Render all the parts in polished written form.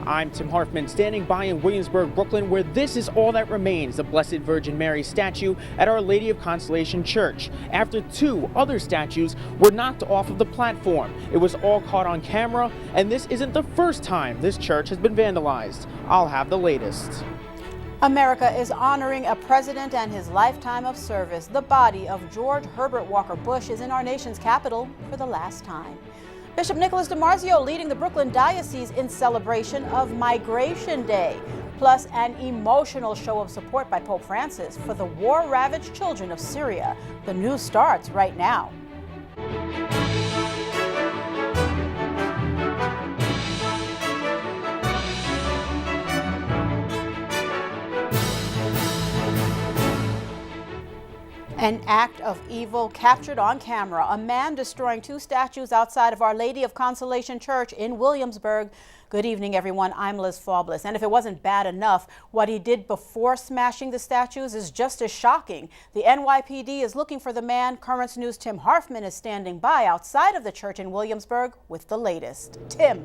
I'm Tim Harfman, standing by in Williamsburg, Brooklyn, where this is all that remains, the Blessed Virgin Mary statue at Our Lady of Consolation Church, after two other statues were knocked off of the platform. It was all caught on camera, and this isn't the first time this church has been vandalized. I'll have the latest. America is honoring a president and his lifetime of service. The body of George Herbert Walker Bush is in our nation's capital for the last time. Bishop Nicholas DiMarzio leading the Brooklyn Diocese in celebration of Migration Day, plus an emotional show of support by Pope Francis for the war-ravaged children of Syria. The news starts right now. An act of evil captured on camera. A man destroying two statues outside of Our Lady of Consolation Church in Williamsburg. Good evening, everyone. I'm Liz Faublas. And if it wasn't bad enough, what he did before smashing the statues is just as shocking. The NYPD is looking for the man. Currents News' Tim Harfman is standing by outside of the church in Williamsburg with the latest. Tim.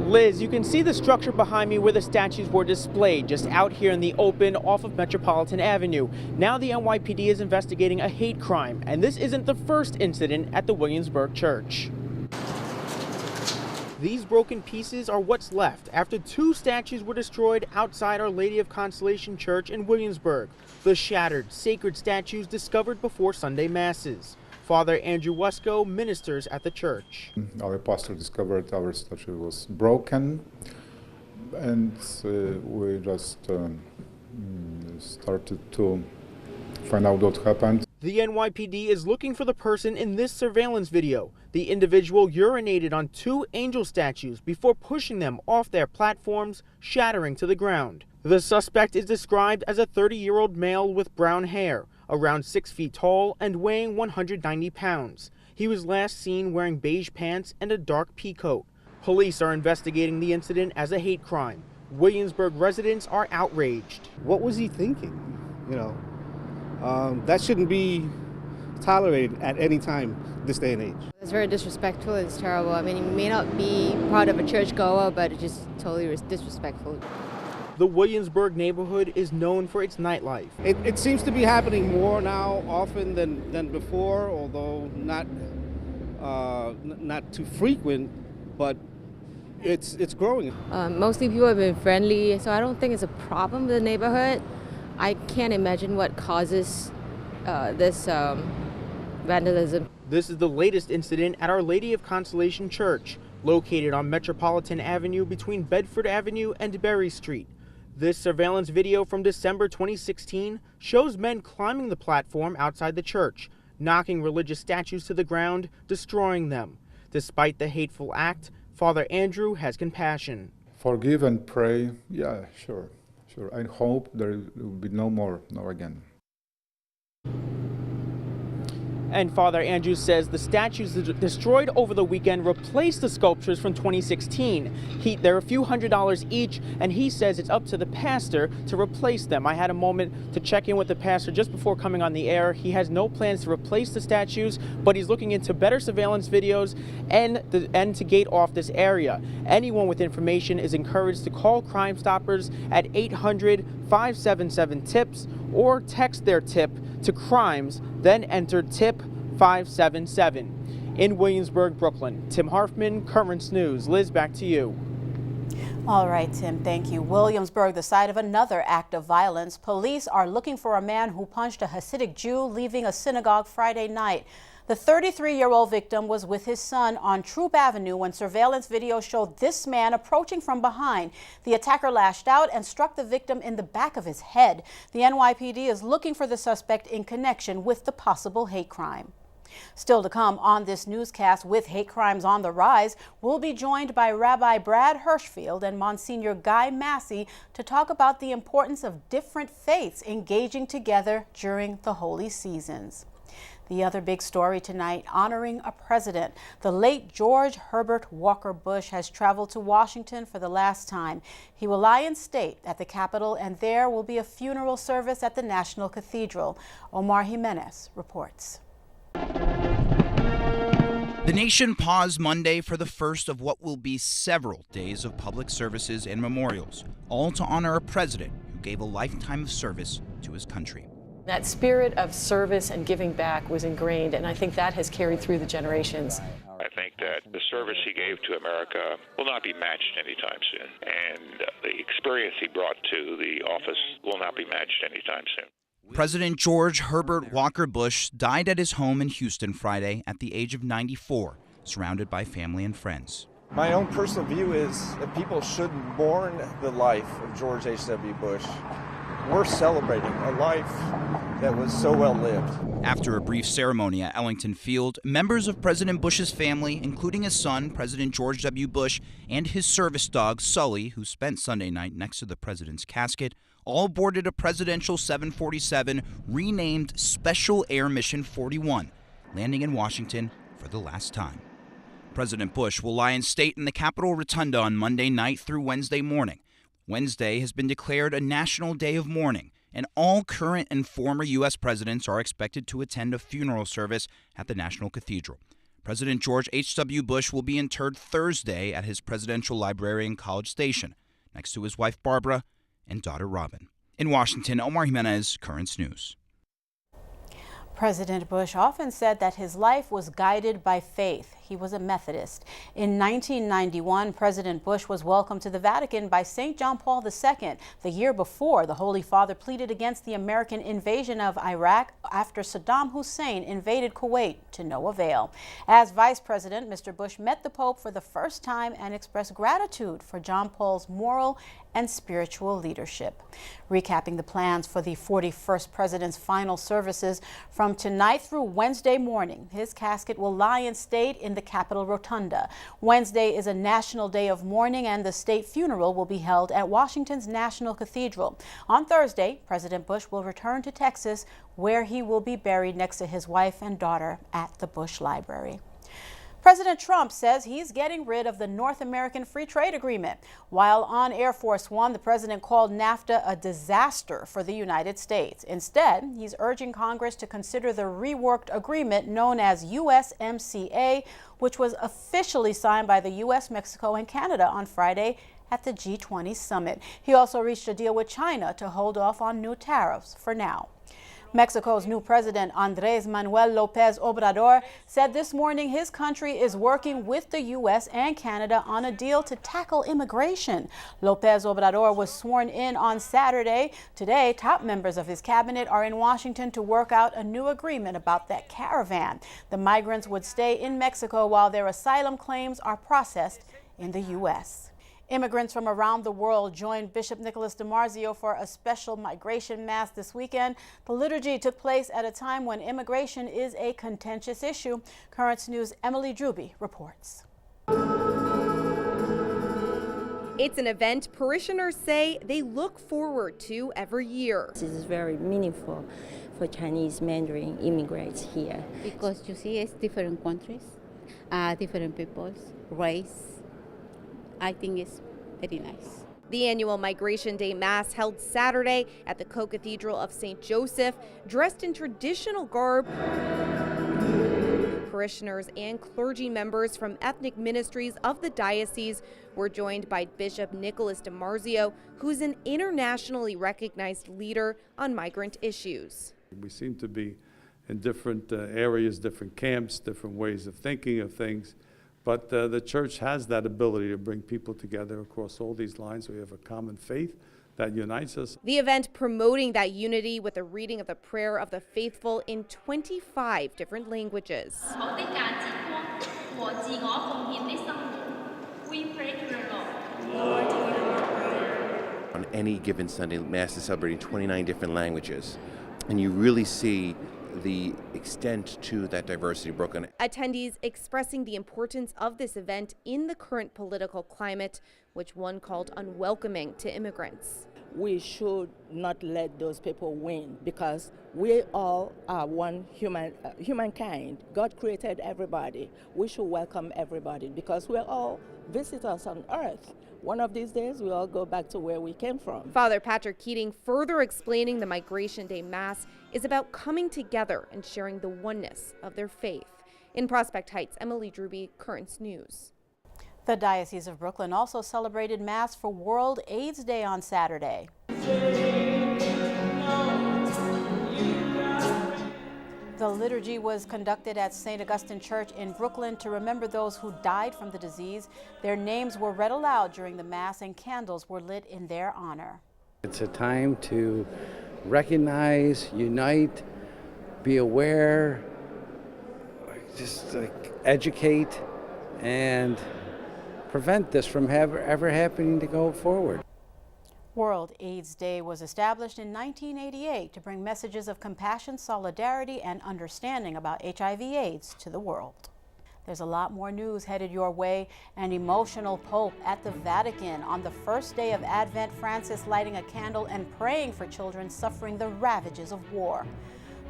Liz, you can see the structure behind me where the statues were displayed, just out here in the open off of Metropolitan Avenue. Now the NYPD is investigating a hate crime, and this isn't the first incident at the Williamsburg church. These broken pieces are what's left after two statues were destroyed outside Our Lady of Consolation Church in Williamsburg. The shattered, sacred statues discovered before Sunday Masses. Father Andrew Wesco ministers at the church. Our pastor discovered our statue was broken, and we just started to find out what happened. The NYPD is looking for the person in this surveillance video. The individual urinated on two angel statues before pushing them off their platforms, shattering to the ground. The suspect is described as a 30-year-old male with brown hair, around 6 feet tall and weighing 190 pounds. He was last seen wearing beige pants and a dark pea coat. Police are investigating the incident as a hate crime. Williamsburg residents are outraged. What was he thinking? That shouldn't be tolerated at any time this day and age. It's very disrespectful. It's terrible. I mean, he may not be part of a churchgoer, but it's just totally disrespectful. The Williamsburg neighborhood is known for its nightlife. It seems to be happening more now often than before, although not too frequent, but it's growing. Mostly people have been friendly, so I don't think it's a problem with the neighborhood. I can't imagine what causes this vandalism. This is the latest incident at Our Lady of Consolation Church, located on Metropolitan Avenue between Bedford Avenue and Berry Street. This surveillance video from December 2016 shows men climbing the platform outside the church, knocking religious statues to the ground, destroying them. Despite the hateful act, Father Andrew has compassion. Forgive and pray, yeah, sure. I hope there will be no more, no again. And Father Andrews says the statues destroyed over the weekend replaced the sculptures from 2016. They're a few $100s each, and he says it's up to the pastor to replace them. I had a moment to check in with the pastor just before coming on the air. He has no plans to replace the statues, but he's looking into better surveillance videos and to gate off this area. Anyone with information is encouraged to call Crime Stoppers at 800-577-TIPS or text their tip to crimes, then enter tip 577. In Williamsburg, Brooklyn, Tim Harfman, Currents News. Liz, back to you. All right, Tim, thank you. Williamsburg, the site of another act of violence. Police are looking for a man who punched a Hasidic Jew leaving a synagogue Friday night. The 33-year-old victim was with his son on Troop Avenue when surveillance video showed this man approaching from behind. The attacker lashed out and struck the victim in the back of his head. The NYPD is looking for the suspect in connection with the possible hate crime. Still to come on this newscast, with hate crimes on the rise, we'll be joined by Rabbi Brad Hirschfield and Monsignor Guy Massey to talk about the importance of different faiths engaging together during the holy seasons. The other big story tonight, honoring a president. The late George Herbert Walker Bush has traveled to Washington for the last time. He will lie in state at the Capitol, and there will be a funeral service at the National Cathedral. Omar Jimenez reports. The nation paused Monday for the first of what will be several days of public services and memorials, all to honor a president who gave a lifetime of service to his country. That spirit of service and giving back was ingrained, and I think that has carried through the generations. I think that the service he gave to America will not be matched anytime soon, and the experience he brought to the office will not be matched anytime soon. President George Herbert Walker Bush died at his home in Houston Friday at the age of 94, surrounded by family and friends. My own personal view is that people shouldn't mourn the life of George H.W. Bush. We're celebrating a life that was so well lived. After a brief ceremony at Ellington Field, members of President Bush's family, including his son, President George W. Bush, and his service dog, Sully, who spent Sunday night next to the president's casket, all boarded a presidential 747 renamed Special Air Mission 41, landing in Washington for the last time. President Bush will lie in state in the Capitol Rotunda on Monday night through Wednesday morning. Wednesday has been declared a national day of mourning, and all current and former U.S. presidents are expected to attend a funeral service at the National Cathedral. President George H.W. Bush will be interred Thursday at his presidential library in College Station, next to his wife Barbara and daughter Robin. In Washington, Omar Jimenez, Currents News. President Bush often said that his life was guided by faith. He was a Methodist. In 1991, President Bush was welcomed to the Vatican by St. John Paul II. The year before, the Holy Father pleaded against the American invasion of Iraq after Saddam Hussein invaded Kuwait, to no avail. As Vice President, Mr. Bush met the Pope for the first time and expressed gratitude for John Paul's moral and spiritual leadership. Recapping the plans for the 41st President's final services, from tonight through Wednesday morning, his casket will lie in state in the Capitol Rotunda. Wednesday is a national day of mourning, and the state funeral will be held at Washington's National Cathedral. On Thursday, President Bush will return to Texas, where he will be buried next to his wife and daughter at the Bush Library. President Trump says he's getting rid of the North American Free Trade Agreement. While on Air Force One, the president called NAFTA a disaster for the United States. Instead, he's urging Congress to consider the reworked agreement known as USMCA, which was officially signed by the U.S., Mexico, and Canada on Friday at the G20 summit. He also reached a deal with China to hold off on new tariffs for now. Mexico's new president, Andrés Manuel López Obrador, said this morning his country is working with the U.S. and Canada on a deal to tackle immigration. López Obrador was sworn in on Saturday. Today, top members of his cabinet are in Washington to work out a new agreement about that caravan. The migrants would stay in Mexico while their asylum claims are processed in the U.S. Immigrants from around the world joined Bishop Nicholas DiMarzio for a special migration mass this weekend. The liturgy took place at a time when immigration is a contentious issue. Currents News' Emily Druby reports. It's an event parishioners say they look forward to every year. This is very meaningful for Chinese Mandarin immigrants here. Because you see, it's different countries, different peoples, race. I think it's very nice. The annual Migration Day Mass held Saturday at the Co-Cathedral of St. Joseph, dressed in traditional garb. Parishioners and clergy members from ethnic ministries of the diocese were joined by Bishop Nicholas DiMarzio, who's an internationally recognized leader on migrant issues. We seem to be in different areas, different camps, different ways of thinking of things. But the church has that ability to bring people together across all these lines. We have a common faith that unites us. The event promoting that unity with a reading of the prayer of the faithful in 25 different languages. We pray to the Lord. On any given Sunday, Mass is celebrating 29 different languages, and you really see the extent to that diversity broken. Attendees expressing the importance of this event in the current political climate, which one called unwelcoming to immigrants. We should not let those people win, because we all are one humankind. God created everybody. We should welcome everybody because we're all visitors on earth. One of these days, we all go back to where we came from. Father Patrick Keating further explaining the Migration Day Mass is about coming together and sharing the oneness of their faith. In Prospect Heights, Emily Druby, Currents News. The Diocese of Brooklyn also celebrated Mass for World AIDS Day on Saturday. The liturgy was conducted at St. Augustine Church in Brooklyn to remember those who died from the disease. Their names were read aloud during the Mass and candles were lit in their honor. It's a time to recognize, unite, be aware, just educate, and prevent this from ever happening to go forward. World AIDS Day was established in 1988 to bring messages of compassion, solidarity, and understanding about HIV/AIDS to the world. There's a lot more news headed your way. An emotional Pope at the Vatican on the first day of Advent, Francis lighting a candle and praying for children suffering the ravages of war.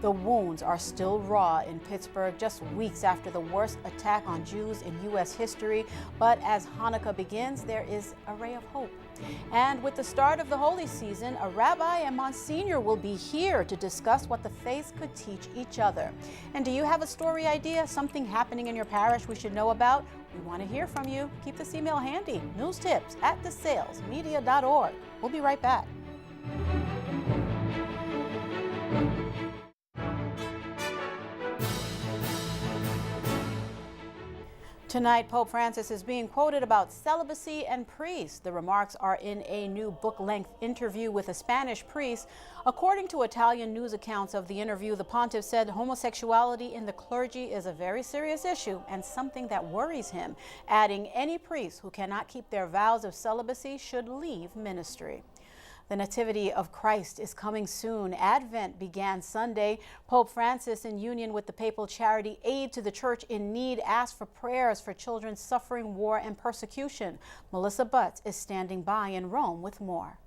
The wounds are still raw in Pittsburgh just weeks after the worst attack on Jews in U.S. history. But as Hanukkah begins, there is a ray of hope. And with the start of the holy season, a rabbi and Monsignor will be here to discuss what the faiths could teach each other. And do you have a story idea, something happening in your parish we should know about? We want to hear from you. Keep this email handy, newstips@thesalesmedia.org. We'll be right back. Tonight, Pope Francis is being quoted about celibacy and priests. The remarks are in a new book-length interview with a Spanish priest. According to Italian news accounts of the interview, the pontiff said homosexuality in the clergy is a very serious issue and something that worries him, adding any priest who cannot keep their vows of celibacy should leave ministry. The Nativity of Christ is coming soon. Advent began Sunday. Pope Francis, in union with the papal charity Aid to the Church in Need, asked for prayers for children suffering war and persecution. Melissa Butts is standing by in Rome with more.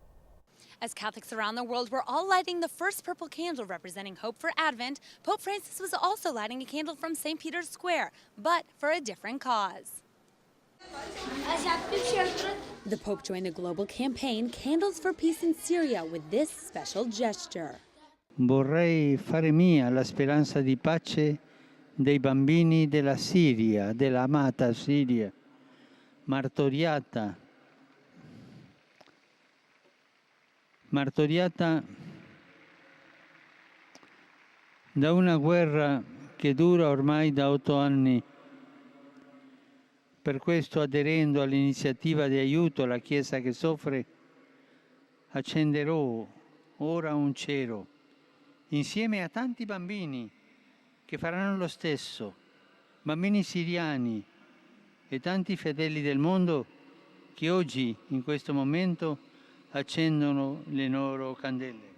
As Catholics around the world were all lighting the first purple candle representing hope for Advent, Pope Francis was also lighting a candle from St. Peter's Square, but for a different cause. The Pope joined the global campaign Candles for Peace in Syria with this special gesture. Vorrei fare mia la speranza di pace dei bambini della Siria, della amata Siria, martoriata da una guerra che dura ormai da 8 anni. Per questo, aderendo all'iniziativa di aiuto alla Chiesa che soffre, accenderò ora un cero, insieme a tanti bambini che faranno lo stesso, bambini siriani e tanti fedeli del mondo che oggi, in questo momento, accendono le loro candele.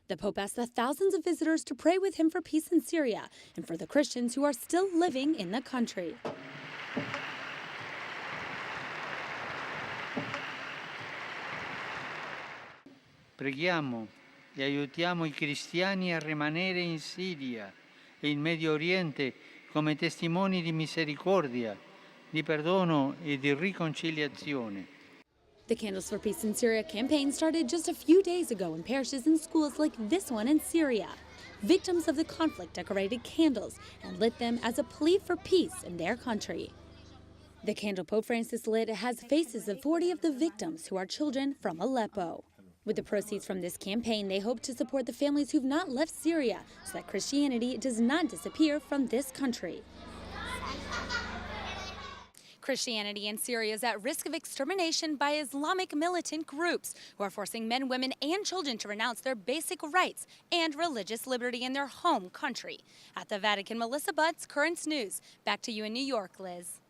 The Pope asked the thousands of visitors to pray with him for peace in Syria and for the Christians who are still living in the country. Preghiamo e aiutiamo I cristiani a rimanere in Siria e in Medio Oriente come testimoni di misericordia, di perdono e di riconciliazione. The Candles for Peace in Syria campaign started just a few days ago in parishes and schools like this one in Syria. Victims of the conflict decorated candles and lit them as a plea for peace in their country. The candle Pope Francis lit has faces of 40 of the victims who are children from Aleppo. With the proceeds from this campaign, they hope to support the families who've not left Syria so that Christianity does not disappear from this country. Christianity in Syria is at risk of extermination by Islamic militant groups who are forcing men, women, and children to renounce their basic rights and religious liberty in their home country. At the Vatican, Melissa Butts, Currents News. Back to you in New York, Liz.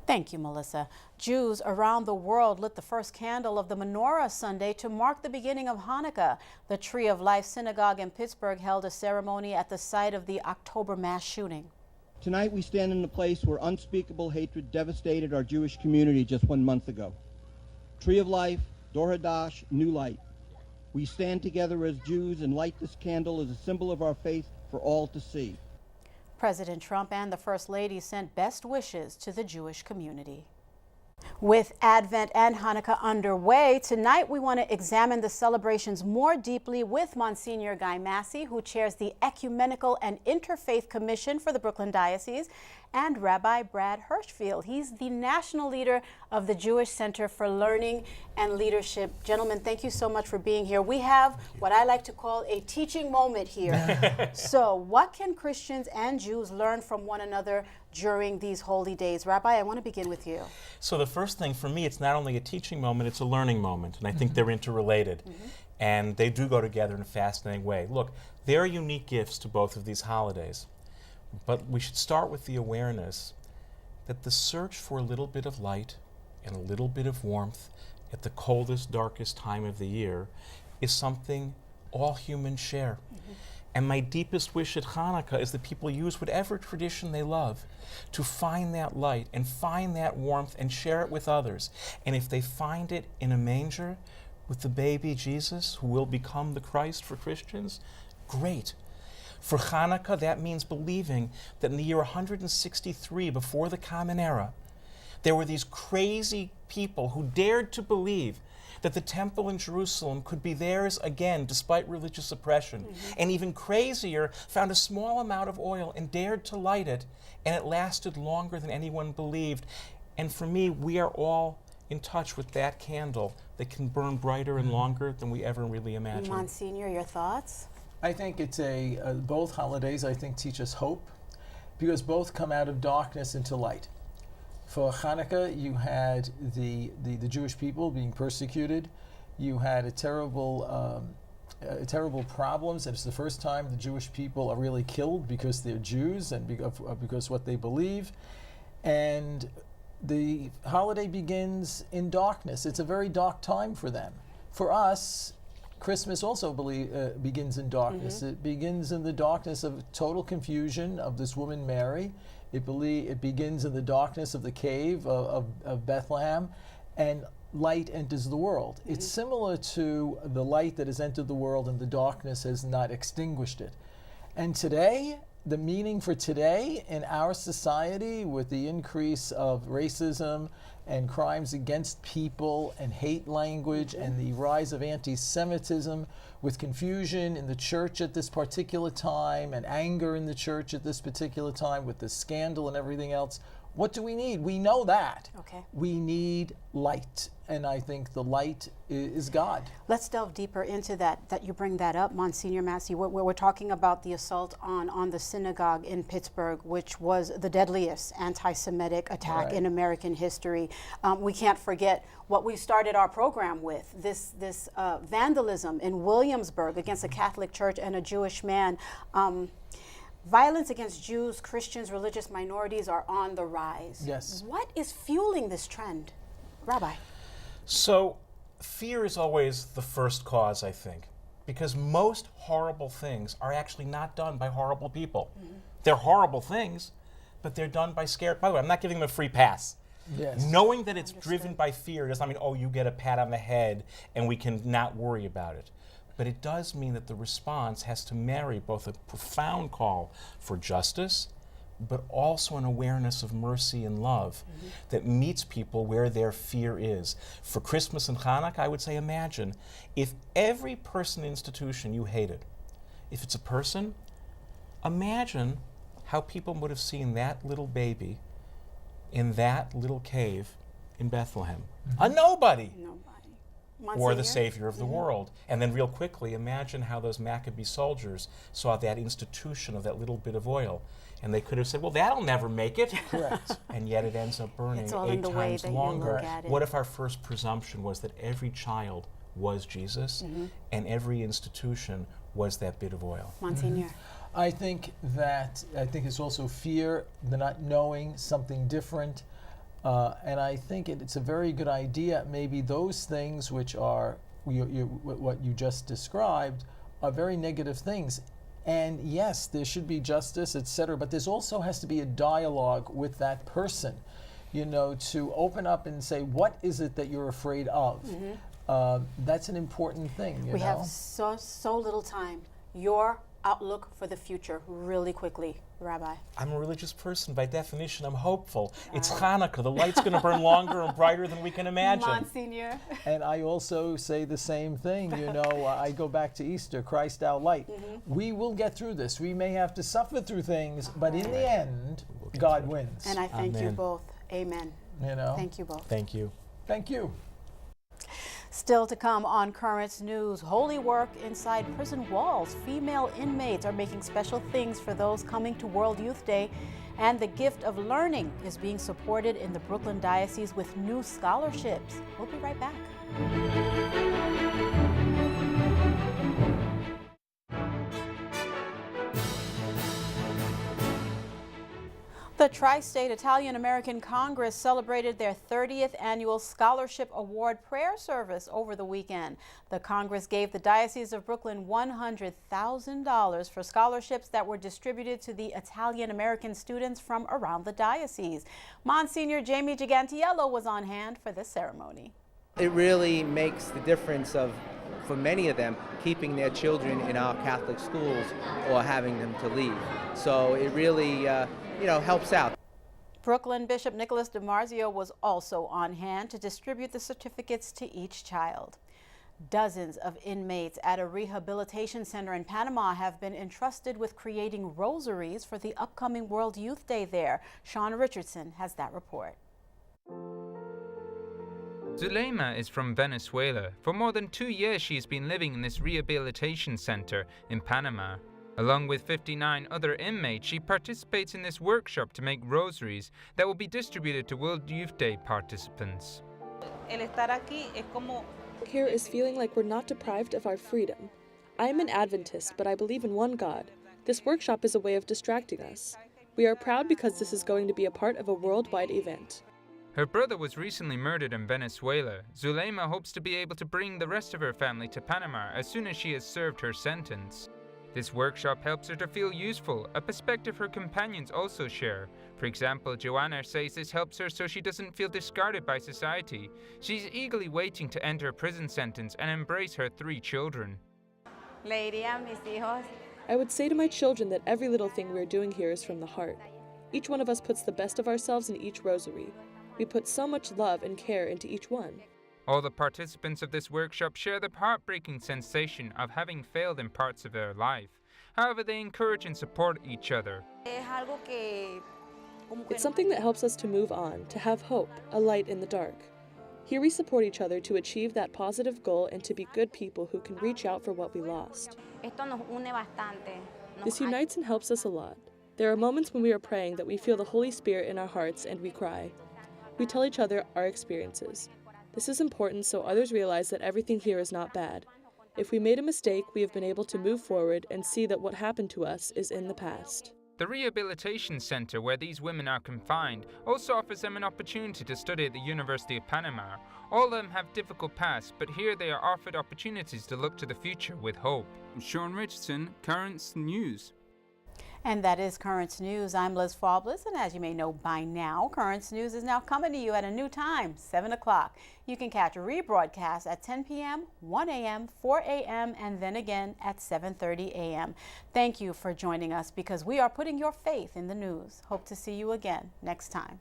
Thank you, Melissa. Jews around the world lit the first candle of the menorah Sunday to mark the beginning of Hanukkah. The Tree of Life Synagogue in Pittsburgh held a ceremony at the site of the October mass shooting. Tonight we stand in a place where unspeakable hatred devastated our Jewish community just 1 month ago. Tree of Life, Dor Hadash, New Light. We stand together as Jews and light this candle as a symbol of our faith for all to see. President Trump and the First Lady sent best wishes to the Jewish community. With Advent and Hanukkah underway, tonight we want to examine the celebrations more deeply with Monsignor Guy Massey, who chairs the Ecumenical and Interfaith Commission for the Brooklyn Diocese, and Rabbi Brad Hirschfield. He's the national leader of the Jewish Center for Learning and Leadership. Gentlemen, thank you so much for being here. We have what I like to call a teaching moment here. So what can Christians and Jews learn from one another during these holy days? Rabbi, I want to begin with you. So the first thing for me, it's not only a teaching moment, it's a learning moment, and I think they're interrelated. And they do go together in a fascinating way. Look, there are unique gifts to both of these holidays, but we should start with the awareness that the search for a little bit of light and a little bit of warmth at the coldest, darkest time of the year is something all humans share. And my deepest wish at Hanukkah is that people use whatever tradition they love to find that light and find that warmth and share it with others. And if they find it in a manger with the baby Jesus, who will become the Christ for Christians, great. For Hanukkah, that means believing that in the year 163 before the Common Era, there were these crazy people who dared to believe that the temple in Jerusalem could be theirs again despite religious oppression. And even crazier, found a small amount of oil and dared to light it, and it lasted longer than anyone believed. And for me, we are all in touch with that candle that can burn brighter and longer than we ever really imagined. Monsignor, your thoughts? I think it's both holidays, I think, teach us hope, because both come out of darkness into light. For Hanukkah, you had the Jewish people being persecuted. You had terrible problems. It's the first time the Jewish people are really killed because they're Jews and because what they believe. And the holiday begins in darkness. It's a very dark time for them. For us, Christmas also begins in darkness. It begins in the darkness of total confusion of this woman Mary. It begins in the darkness of the cave of Bethlehem, and light enters the world. It's similar to the light that has entered the world and the darkness has not extinguished it. And today, the meaning for today in our society, with the increase of racism and crimes against people and hate language and the rise of anti-Semitism, with confusion in the church at this particular time and anger in the church at this particular time with the scandal and everything else, what do we need? We know that. We need light, and I think the light is God. Let's delve deeper into that you bring that up, Monsignor Massey. We're talking about the assault on the synagogue in Pittsburgh, which was the deadliest anti-Semitic attack in American history. We can't forget what we started our program with, this vandalism in Williamsburg against a Catholic church and a Jewish man. Violence against Jews, Christians, religious minorities are on the rise. Yes. What is fueling this trend, Rabbi? So fear is always the first cause, I think, because most horrible things are actually not done by horrible people. They're horrible things, but they're done by scared. By the way, I'm not giving them a free pass. Yes. Knowing that it's driven by fear does not mean, oh, you get a pat on the head and we can not worry about it. But it does mean that the response has to marry both a profound call for justice, but also an awareness of mercy and love that meets people where their fear is. For Christmas and Hanukkah, I would say, imagine if every person and institution you hated, if it's a person, imagine how people would have seen that little baby in that little cave in Bethlehem. A nobody. Or the Savior of the world. And then real quickly, imagine how those Maccabee soldiers saw that institution of that little bit of oil. And they could have said, well, that'll never make it. Correct. And yet it ends up burning 8 times longer. What if our first presumption was that every child was Jesus and every institution was that bit of oil? Monsignor. I think it's also fear, the not knowing something different. And I think it's a very good idea. Maybe those things which are what you just described are very negative things. And yes, there should be justice, etc. But there's also has to be a dialogue with that person, to open up and say, what is it that you're afraid of? That's an important thing. We have so little time. Your outlook for the future really quickly, Rabbi? I'm a religious person. By definition, I'm hopeful. It's Hanukkah. The light's going to burn longer and brighter than we can imagine. Monsignor. And I also say the same thing. You know, I go back to Easter, Christ our light. We will get through this. We may have to suffer through things, but in the end, God wins. And I thank you both. Amen. You know. Thank you both. Thank you. Thank you. Still to come on Currents News, holy work inside prison walls. Female inmates are making special things for those coming to World Youth Day. And the gift of learning is being supported in the Brooklyn Diocese with new scholarships. We'll be right back. The TriState ItalianAmerican Congress celebrated their 30th annual Scholarship Award prayer service over the weekend. The Congress gave the Diocese of Brooklyn $100,000 for scholarships that were distributed to the Italian-American students from around the diocese. Monsignor Jamie Gigantiello was on hand for this ceremony. It really makes the difference of, for many of them, keeping their children in our Catholic schools or having them to leave. So it really helps out. Brooklyn Bishop Nicholas DiMarzio was also on hand to distribute the certificates to each child. Dozens of inmates at a rehabilitation center in Panama have been entrusted with creating rosaries for the upcoming World Youth Day there. Sean Richardson has that report. Zulema is from Venezuela. For more than 2 years, she's been living in this rehabilitation center in Panama. Along with 59 other inmates, she participates in this workshop to make rosaries that will be distributed to World Youth Day participants. Here is feeling like we're not deprived of our freedom. I am an Adventist, but I believe in one God. This workshop is a way of distracting us. We are proud because this is going to be a part of a worldwide event. Her brother was recently murdered in Venezuela. Zulema hopes to be able to bring the rest of her family to Panama as soon as she has served her sentence. This workshop helps her to feel useful, a perspective her companions also share. For example, Joanna says this helps her so she doesn't feel discarded by society. She's eagerly waiting to end her prison sentence and embrace her 3 children. I would say to my children that every little thing we're doing here is from the heart. Each one of us puts the best of ourselves in each rosary. We put so much love and care into each one. All the participants of this workshop share the heartbreaking sensation of having failed in parts of their life. However, they encourage and support each other. It's something that helps us to move on, to have hope, a light in the dark. Here we support each other to achieve that positive goal and to be good people who can reach out for what we lost. This unites and helps us a lot. There are moments when we are praying that we feel the Holy Spirit in our hearts and we cry. We tell each other our experiences. This is important so others realize that everything here is not bad. If we made a mistake, we have been able to move forward and see that what happened to us is in the past. The rehabilitation center where these women are confined also offers them an opportunity to study at the University of Panama. All of them have difficult pasts, but here they are offered opportunities to look to the future with hope. Sean Richardson, Currents News. And that is Currents News. I'm Liz Faublas, and as you may know by now, Currents News is now coming to you at a new time, 7 o'clock. You can catch a rebroadcast at 10 p.m., 1 a.m., 4 a.m., and then again at 7:30 a.m. Thank you for joining us because we are putting your faith in the news. Hope to see you again next time.